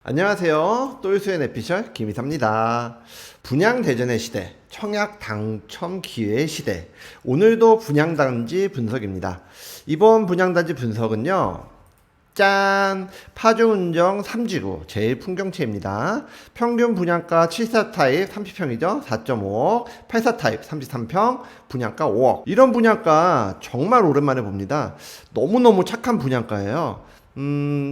안녕하세요. 똘수의 에피셜 김이사입니다. 분양대전의 시대, 청약 당첨 기회의 시대. 오늘도 분양단지 분석입니다. 이번 분양단지 분석은요. 짠! 파주운정 3지구 제일 풍경채입니다. 평균 분양가 74 타입 30평이죠. 4.5억, 84 타입 33평, 분양가 5억. 이런 분양가 정말 오랜만에 봅니다. 너무너무 착한 분양가예요.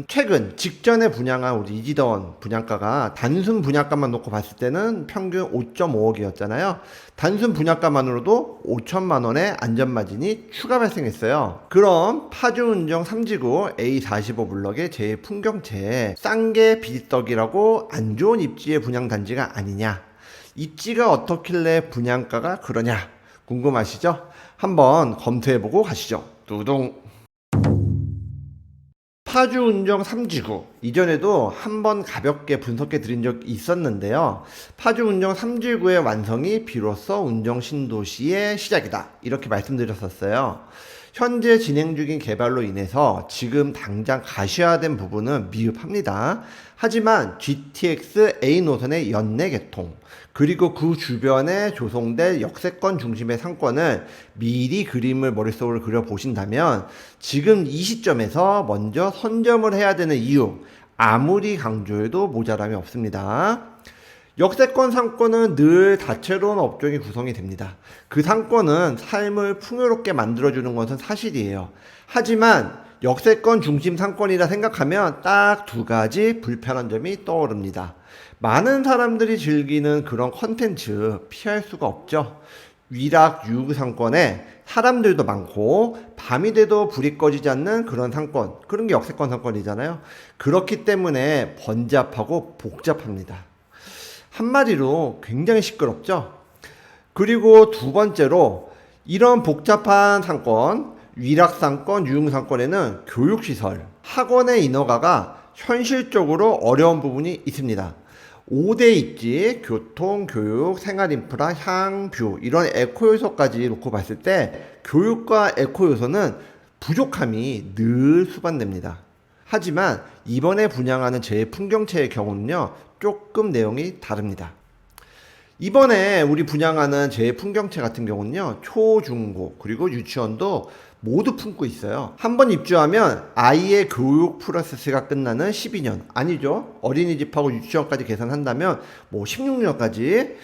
최근 직전에 분양한 우리 이지던 분양가가 단순 분양가만 놓고 봤을 때는 평균 5.5억이었잖아요. 단순 분양가만으로도 5천만 원의 안전마진이 추가 발생했어요. 그럼 파주운정 3지구 A45 블럭의 제일 풍경채 싼게 비지떡이라고 안 좋은 입지의 분양단지가 아니냐? 입지가 어떻길래 분양가가 그러냐? 궁금하시죠? 한번 검토해보고 가시죠. 뚜둥. 파주운정 3지구 이전에도 한번 가볍게 분석해 드린 적이 있었는데요. 파주운정 3지구의 완성이 비로소 운정 신도시의 시작이다 이렇게 말씀드렸었어요. 현재 진행 중인 개발로 인해서 지금 당장 가셔야 된 부분은 미흡합니다. 하지만 GTX A 노선의 연내 개통 그리고 그 주변에 조성될 역세권 중심의 상권을 미리 그림을 머릿속으로 그려보신다면 지금 이 시점에서 먼저 선점을 해야 되는 이유 아무리 강조해도 모자람이 없습니다. 역세권 상권은 늘 다채로운 업종이 구성이 됩니다. 그 상권은 삶을 풍요롭게 만들어주는 것은 사실이에요. 하지만 역세권 중심 상권이라 생각하면 딱 두 가지 불편한 점이 떠오릅니다. 많은 사람들이 즐기는 그런 컨텐츠 피할 수가 없죠. 위락 유흥 상권에 사람들도 많고 밤이 돼도 불이 꺼지지 않는 그런 상권, 그런 게 역세권 상권이잖아요. 그렇기 때문에 번잡하고 복잡합니다. 한마디로 굉장히 시끄럽죠. 그리고 두 번째로 이런 복잡한 상권, 위락상권, 유흥상권에는 교육시설, 학원의 인허가가 현실적으로 어려운 부분이 있습니다. 5대 입지, 교통, 교육, 생활인프라, 향뷰 이런 에코요소까지 놓고 봤을 때 교육과 에코요소는 부족함이 늘 수반됩니다. 하지만 이번에 분양하는 제 풍경채의 경우는요 조금 내용이 다릅니다. 이번에 우리 분양하는 제 풍경채 같은 경우는요 초, 중, 고 그리고 유치원도 모두 품고 있어요. 한번 입주하면 아이의 교육 프로세스가 끝나는 12년 아니죠. 어린이집하고 유치원까지 계산한다면 뭐 16년까지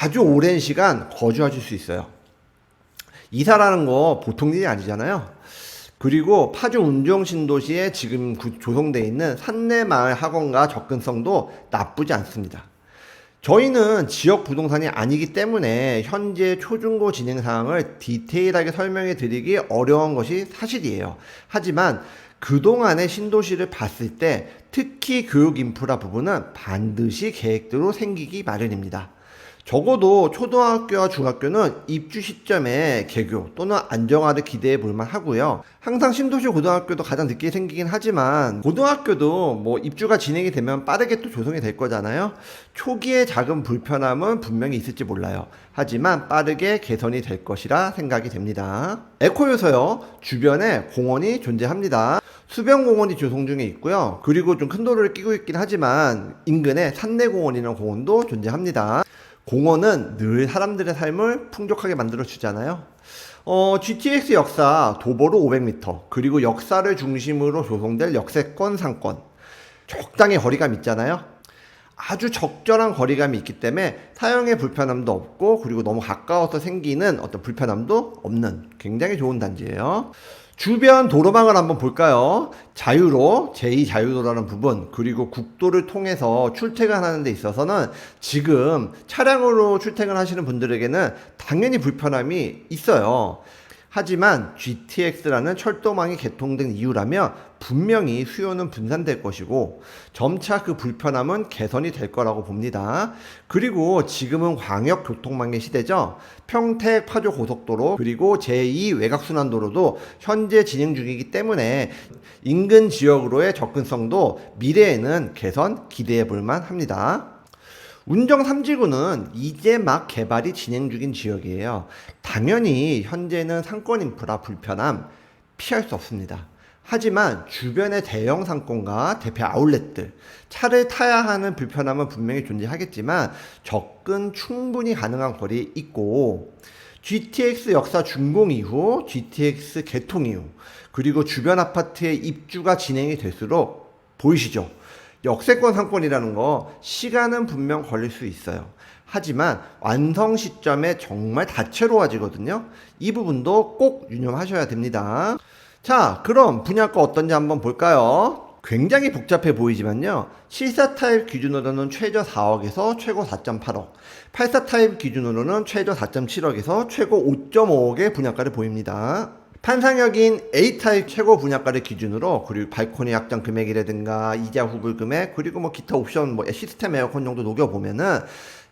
아주 오랜 시간 거주하실 수 있어요. 이사라는 거 보통 일이 아니잖아요. 그리고 파주 운정신도시에 지금 조성되어 있는 산내마을 학원과 접근성도 나쁘지 않습니다. 저희는 지역 부동산이 아니기 때문에 현재 초중고 진행 사항을 디테일하게 설명해 드리기 어려운 것이 사실이에요. 하지만 그동안의 신도시를 봤을 때 특히 교육 인프라 부분은 반드시 계획대로 생기기 마련입니다. 적어도 초등학교와 중학교는 입주 시점에 개교 또는 안정화를 기대해 볼만 하고요. 항상 신도시 고등학교도 가장 늦게 생기긴 하지만 고등학교도 뭐 입주가 진행이 되면 빠르게 또 조성이 될 거잖아요. 초기에 작은 불편함은 분명히 있을지 몰라요. 하지만 빠르게 개선이 될 것이라 생각이 됩니다. 에코요소요. 주변에 공원이 존재합니다. 수변공원이 조성 중에 있고요. 그리고 좀 큰 도로를 끼고 있긴 하지만 인근에 산내공원이라는 공원도 존재합니다. 공원은 늘 사람들의 삶을 풍족하게 만들어 주잖아요. GTX 역사 도보로 500m 그리고 역사를 중심으로 조성될 역세권 상권 적당히 거리감 있잖아요. 아주 적절한 거리감이 있기 때문에 사용의 불편함도 없고 그리고 너무 가까워서 생기는 어떤 불편함도 없는 굉장히 좋은 단지예요. 주변 도로망을 한번 볼까요? 자유로, 제2자유도라는 부분, 그리고 국도를 통해서 출퇴근하는 데 있어서는 지금 차량으로 출퇴근하시는 분들에게는 당연히 불편함이 있어요. 하지만 GTX라는 철도망이 개통된 이유라면 분명히 수요는 분산될 것이고 점차 그 불편함은 개선이 될 거라고 봅니다. 그리고 지금은 광역교통망의 시대죠. 평택 파주 고속도로 그리고 제2 외곽순환도로도 현재 진행 중이기 때문에 인근 지역으로의 접근성도 미래에는 개선 기대해 볼만 합니다. 운정 3지구는 이제 막 개발이 진행 중인 지역이에요. 당연히 현재는 상권 인프라 불편함 피할 수 없습니다. 하지만 주변의 대형 상권과 대표 아울렛들, 차를 타야 하는 불편함은 분명히 존재하겠지만 접근 충분히 가능한 거리에 있고, GTX 역사 준공 이후, GTX 개통 이후, 그리고 주변 아파트의 입주가 진행이 될수록 보이시죠? 역세권 상권이라는 거 시간은 분명 걸릴 수 있어요. 하지만 완성 시점에 정말 다채로워지거든요. 이 부분도 꼭 유념하셔야 됩니다. 자, 그럼 분양가 어떤지 한번 볼까요? 굉장히 복잡해 보이지만요. 74 타입 기준으로는 최저 4억에서 최고 4.8억, 84 타입 기준으로는 최저 4.7억에서 최고 5.5억의 분양가를 보입니다. 판상형인 A타입 최고 분양가를 기준으로, 그리고 발코니 약정 금액이라든가 이자 후불 금액, 그리고 뭐 기타 옵션, 뭐 시스템 에어컨 정도 녹여보면은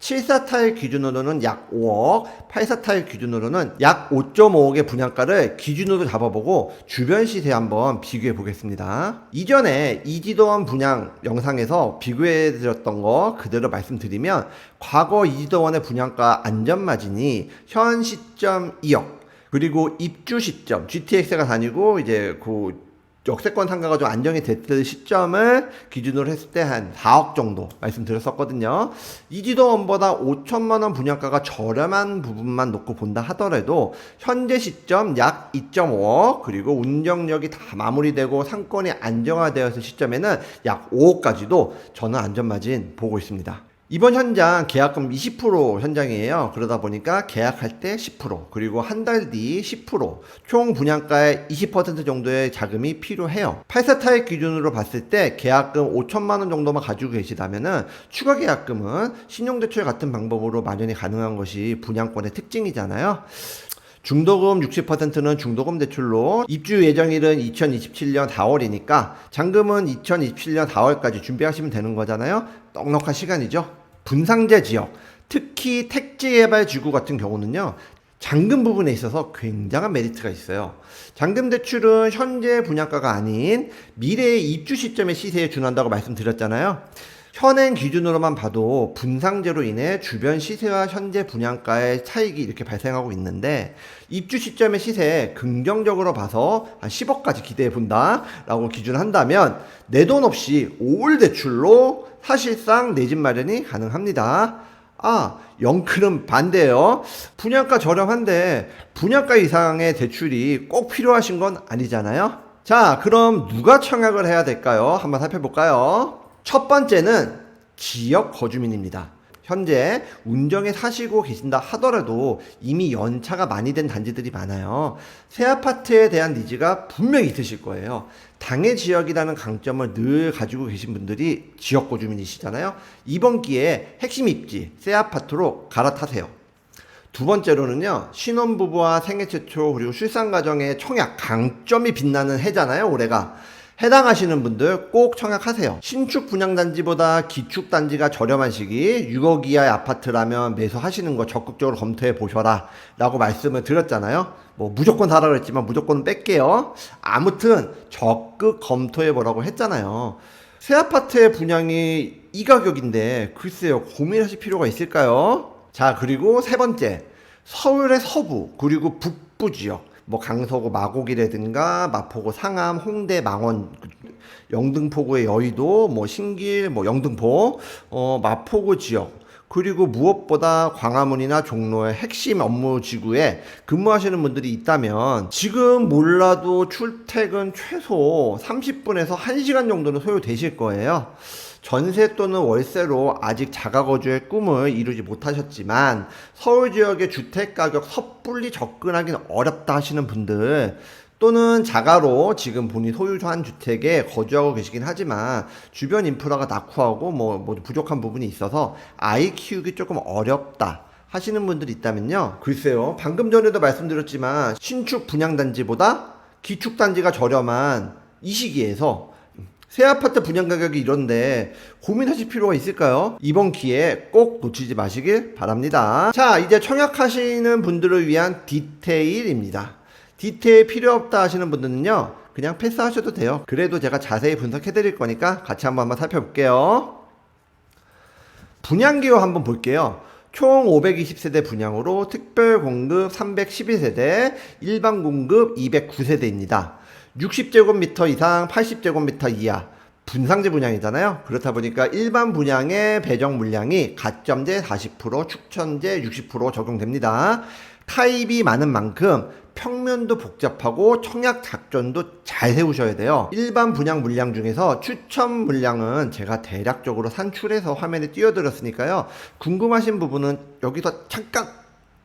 74 타입 기준으로는 약 5억, 84 타입 기준으로는 약 5.5억의 분양가를 기준으로 잡아보고 주변 시세 한번 비교해 보겠습니다. 이전에 이지도원 분양 영상에서 비교해 드렸던 거 그대로 말씀드리면, 과거 이지도원의 분양가 안전마진이 현 시점 2억, 그리고 입주 시점, GTX가 다니고 이제 그 역세권 상가가 좀 안정이 됐을 시점을 기준으로 했을 때 한 4억 정도 말씀드렸었거든요. 이지도원보다 5천만 원 분양가가 저렴한 부분만 놓고 본다 하더라도 현재 시점 약 2.5억, 그리고 운정력이 다 마무리되고 상권이 안정화되었을 시점에는 약 5억까지도 저는 안전마진 보고 있습니다. 이번 현장 계약금 20% 현장이에요. 그러다 보니까 계약할 때 10%, 그리고 한 달 뒤 10%, 총 분양가의 20% 정도의 자금이 필요해요. 84 타입 기준으로 봤을 때 계약금 5천만 원 정도만 가지고 계시다면은 추가 계약금은 신용대출 같은 방법으로 마련이 가능한 것이 분양권의 특징이잖아요. 중도금 60%는 중도금 대출로, 입주 예정일은 2027년 4월이니까 잔금은 2027년 4월까지 준비하시면 되는 거잖아요. 넉넉한 시간이죠. 분상제 지역, 특히 택지개발지구 같은 경우는요, 잔금 부분에 있어서 굉장한 메리트가 있어요. 잔금 대출은 현재 분양가가 아닌 미래의 입주 시점의 시세에 준한다고 말씀드렸잖아요. 현행 기준으로만 봐도 분상제로 인해 주변 시세와 현재 분양가의 차익이 이렇게 발생하고 있는데, 입주 시점의 시세에 긍정적으로 봐서 한 10억까지 기대해 본다 라고 기준한다면 내 돈 없이 5월 대출로 사실상 내 집 마련이 가능합니다. 영클은 반대예요. 분양가 저렴한데 분양가 이상의 대출이 꼭 필요하신 건 아니잖아요. 자, 그럼 누가 청약을 해야 될까요? 한번 살펴볼까요? 첫 번째는 지역 거주민입니다. 현재 운정에 사시고 계신다 하더라도 이미 연차가 많이 된 단지들이 많아요. 새 아파트에 대한 니즈가 분명히 있으실 거예요. 당해 지역이라는 강점을 늘 가지고 계신 분들이 지역 거주민이시잖아요. 이번 기회에 핵심 입지 새 아파트로 갈아타세요. 두 번째로는요, 신혼부부와 생애 최초 그리고 출산 가정의 청약 강점이 빛나는 해잖아요, 올해가. 해당하시는 분들 꼭 청약하세요. 신축 분양단지보다 기축단지가 저렴한 시기, 6억 이하의 아파트라면 매수하시는 거 적극적으로 검토해 보셔라 라고 말씀을 드렸잖아요. 뭐 무조건 사라 그랬지만 무조건 뺄게요. 아무튼 적극 검토해 보라고 했잖아요. 새 아파트의 분양이 이 가격인데 글쎄요, 고민하실 필요가 있을까요? 자, 그리고 세 번째, 서울의 서부 그리고 북부 지역, 뭐 강서구 마곡이라든가 마포구 상암, 홍대, 망원, 영등포구의 여의도, 뭐 신길, 뭐 영등포, 마포구 지역, 그리고 무엇보다 광화문이나 종로의 핵심 업무 지구에 근무하시는 분들이 있다면 지금 몰라도 출퇴근 최소 30분에서 1시간 정도는 소요되실 거예요. 전세 또는 월세로 아직 자가거주의 꿈을 이루지 못하셨지만 서울 지역의 주택가격 섣불리 접근하기는 어렵다 하시는 분들, 또는 자가로 지금 본인이 소유한 주택에 거주하고 계시긴 하지만 주변 인프라가 낙후하고 뭐 부족한 부분이 있어서 아이 키우기 조금 어렵다 하시는 분들이 있다면요, 글쎄요, 방금 전에도 말씀드렸지만 신축 분양단지보다 기축단지가 저렴한 이 시기에서 새 아파트 분양 가격이 이런데 고민하실 필요가 있을까요? 이번 기회에 꼭 놓치지 마시길 바랍니다. 자, 이제 청약하시는 분들을 위한 디테일입니다. 디테일 필요 없다 하시는 분들은요, 그냥 패스하셔도 돼요. 그래도 제가 자세히 분석해 드릴 거니까 같이 한번 살펴볼게요. 분양기호 한번 볼게요. 총 520세대 분양으로 특별 공급 311세대, 일반 공급 209세대입니다. 60제곱미터 이상 80제곱미터 이하 분상제 분양이잖아요. 그렇다 보니까 일반 분양의 배정 물량이 가점제 40%, 축천제 60% 적용됩니다. 타입이 많은 만큼 평면도 복잡하고 청약 작전도 잘 세우셔야 돼요. 일반 분양 물량 중에서 추천 물량은 제가 대략적으로 산출해서 화면에 띄워드렸으니까요. 궁금하신 부분은 여기서 잠깐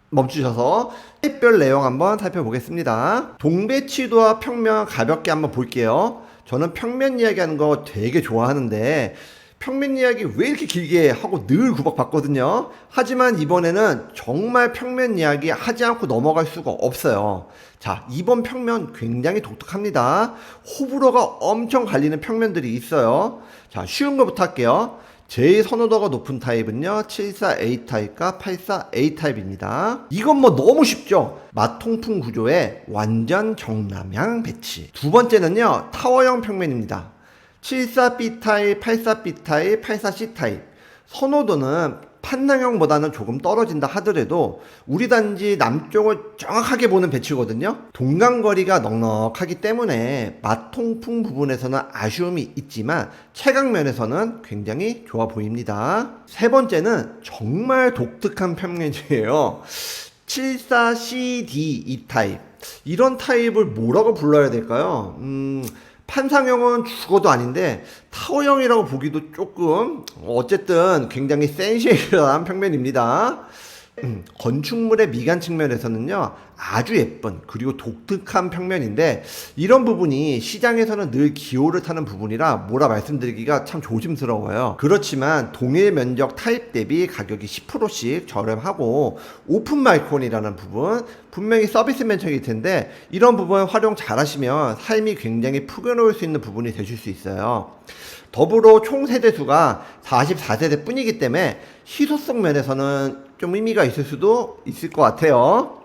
멈추셔서 타입별 내용 한번 살펴보겠습니다. 동배치도와 평면 가볍게 한번 볼게요. 저는 평면 이야기하는 거 되게 좋아하는데 평면 이야기 왜 이렇게 길게 하고 늘 구박받거든요. 하지만 이번에는 정말 평면 이야기 하지 않고 넘어갈 수가 없어요. 자, 이번 평면 굉장히 독특합니다. 호불호가 엄청 갈리는 평면들이 있어요. 자, 쉬운 거부터 할게요. 제일 선호도가 높은 타입은요 74A 타입과 84A 타입입니다. 이건 뭐 너무 쉽죠. 마통풍 구조의 완전 정남향 배치. 두 번째는요 타워형 평면입니다. 74B 타입, 84B 타입, 84C 타입. 선호도는 판상형보다는 조금 떨어진다 하더라도 우리 단지 남쪽을 정확하게 보는 배치거든요. 동간거리가 넉넉하기 때문에 마통풍 부분에서는 아쉬움이 있지만 체각면에서는 굉장히 좋아 보입니다. 세 번째는 정말 독특한 평면이에요. 74CD E 타입. 이런 타입을 뭐라고 불러야 될까요? 판상형은 죽어도 아닌데 타워형이라고 보기도 조금 어쨌든 굉장히 센시해한 평면입니다. 건축물의 미관 측면에서는요 아주 예쁜 그리고 독특한 평면인데 이런 부분이 시장에서는 늘 기호를 타는 부분이라 뭐라 말씀드리기가 참 조심스러워요. 그렇지만 동일 면적 타입 대비 가격이 10%씩 저렴하고 오픈 발코니라는 부분 분명히 서비스 면적일 텐데 이런 부분 활용 잘 하시면 삶이 굉장히 풍요로울 수 있는 부분이 되실 수 있어요. 더불어 총 세대수가 44세대 뿐이기 때문에 희소성 면에서는 좀 의미가 있을 수도 있을 것 같아요.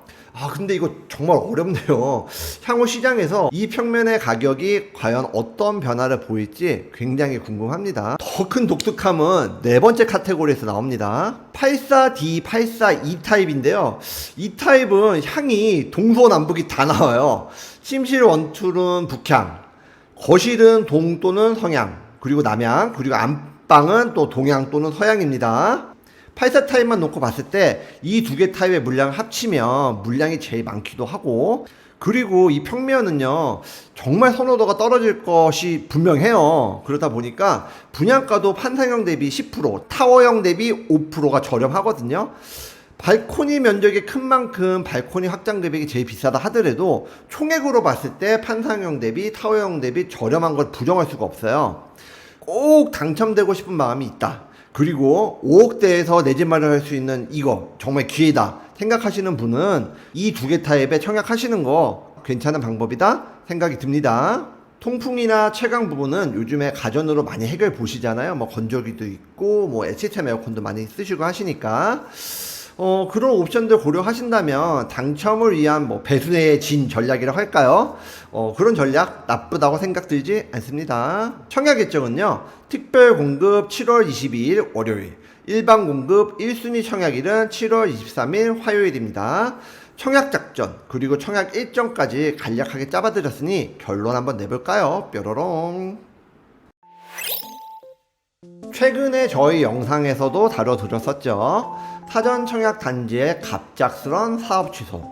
근데 이거 정말 어렵네요. 향후 시장에서 이 평면의 가격이 과연 어떤 변화를 보일지 굉장히 궁금합니다. 더 큰 독특함은 네 번째 카테고리에서 나옵니다. 84D, 84E 타입인데요. 이 타입은 향이 동서남북이 다 나와요. 침실 원툴은 북향, 거실은 동 또는 성향, 그리고 남향, 그리고 안방은 또 동향 또는 서향입니다. 84 타입만 놓고 봤을 때 이 두 개 타입의 물량을 합치면 물량이 제일 많기도 하고 그리고 이 평면은요 정말 선호도가 떨어질 것이 분명해요. 그러다 보니까 분양가도 판상형 대비 10%, 타워형 대비 5%가 저렴하거든요. 발코니 면적이 큰 만큼 발코니 확장 금액이 제일 비싸다 하더라도 총액으로 봤을 때 판상형 대비 타워형 대비 저렴한 걸 부정할 수가 없어요. 꼭 당첨되고 싶은 마음이 있다. 그리고 5억대에서 내 집 마련할 수 있는 이거 정말 기회다 생각하시는 분은 이 두 개 타입에 청약하시는 거 괜찮은 방법이다 생각이 듭니다. 통풍이나 채광 부분은 요즘에 가전으로 많이 해결 보시잖아요. 뭐 건조기도 있고 뭐 시스템 에어컨도 많이 쓰시고 하시니까 그런 옵션들 고려하신다면 당첨을 위한 뭐 배수의 진 전략이라고 할까요? 그런 전략 나쁘다고 생각 들지 않습니다. 청약 일정은요, 특별 공급 7월 22일 월요일, 일반 공급 1순위 청약일은 7월 23일 화요일입니다. 청약 작전 그리고 청약 일정까지 간략하게 짜봐드렸으니 결론 한번 내볼까요? 뾰로롱. 최근에 저희 영상에서도 다뤄드렸었죠. 사전 청약 단지의 갑작스런 사업 취소.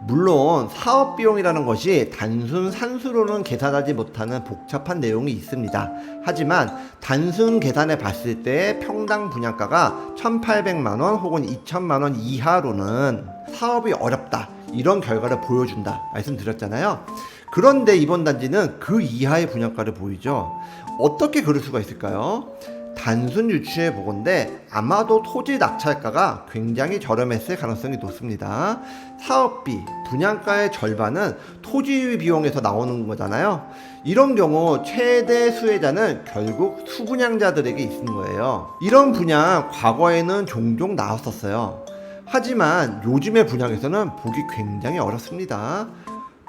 물론 사업 비용이라는 것이 단순 산수로는 계산하지 못하는 복잡한 내용이 있습니다. 하지만 단순 계산해 봤을 때 평당 분양가가 1,800만원 혹은 2,000만원 이하로는 사업이 어렵다. 이런 결과를 보여준다. 말씀드렸잖아요. 그런데 이번 단지는 그 이하의 분양가를 보이죠. 어떻게 그럴 수가 있을까요? 단순 유추해 보건데 아마도 토지 낙찰가가 굉장히 저렴했을 가능성이 높습니다. 사업비, 분양가의 절반은 토지 비용에서 나오는 거잖아요. 이런 경우 최대 수혜자는 결국 수분양자들에게 있는 거예요. 이런 분양 과거에는 종종 나왔었어요. 하지만 요즘의 분양에서는 보기 굉장히 어렵습니다.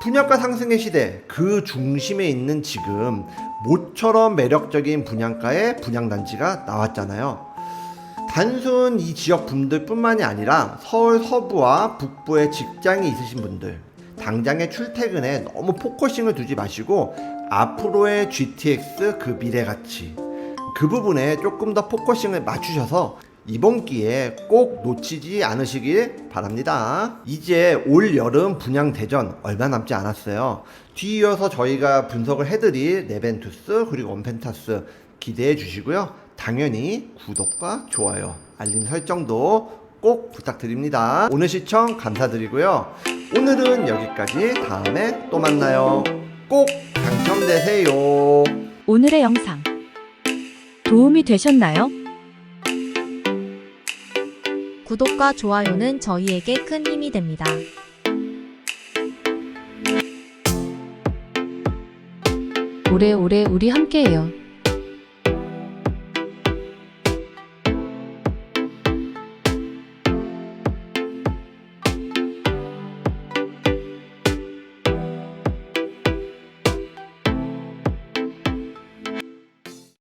분양가 상승의 시대, 그 중심에 있는 지금 모처럼 매력적인 분양가의 분양단지가 나왔잖아요. 단순 이 지역 분들 뿐만이 아니라 서울 서부와 북부에 직장이 있으신 분들, 당장의 출퇴근에 너무 포커싱을 두지 마시고 앞으로의 GTX 그 미래 가치 그 부분에 조금 더 포커싱을 맞추셔서 이번 기회에 꼭 놓치지 않으시길 바랍니다. 이제 올 여름 분양 대전 얼마 남지 않았어요. 뒤이어서 저희가 분석을 해드릴 네벤투스 그리고 원펜타스 기대해 주시고요. 당연히 구독과 좋아요, 알림 설정도 꼭 부탁드립니다. 오늘 시청 감사드리고요. 오늘은 여기까지. 다음에 또 만나요. 꼭 당첨되세요. 오늘의 영상 도움이 되셨나요? 구독과 좋아요는 저희에게 큰 힘이 됩니다. 오래오래 우리 함께해요.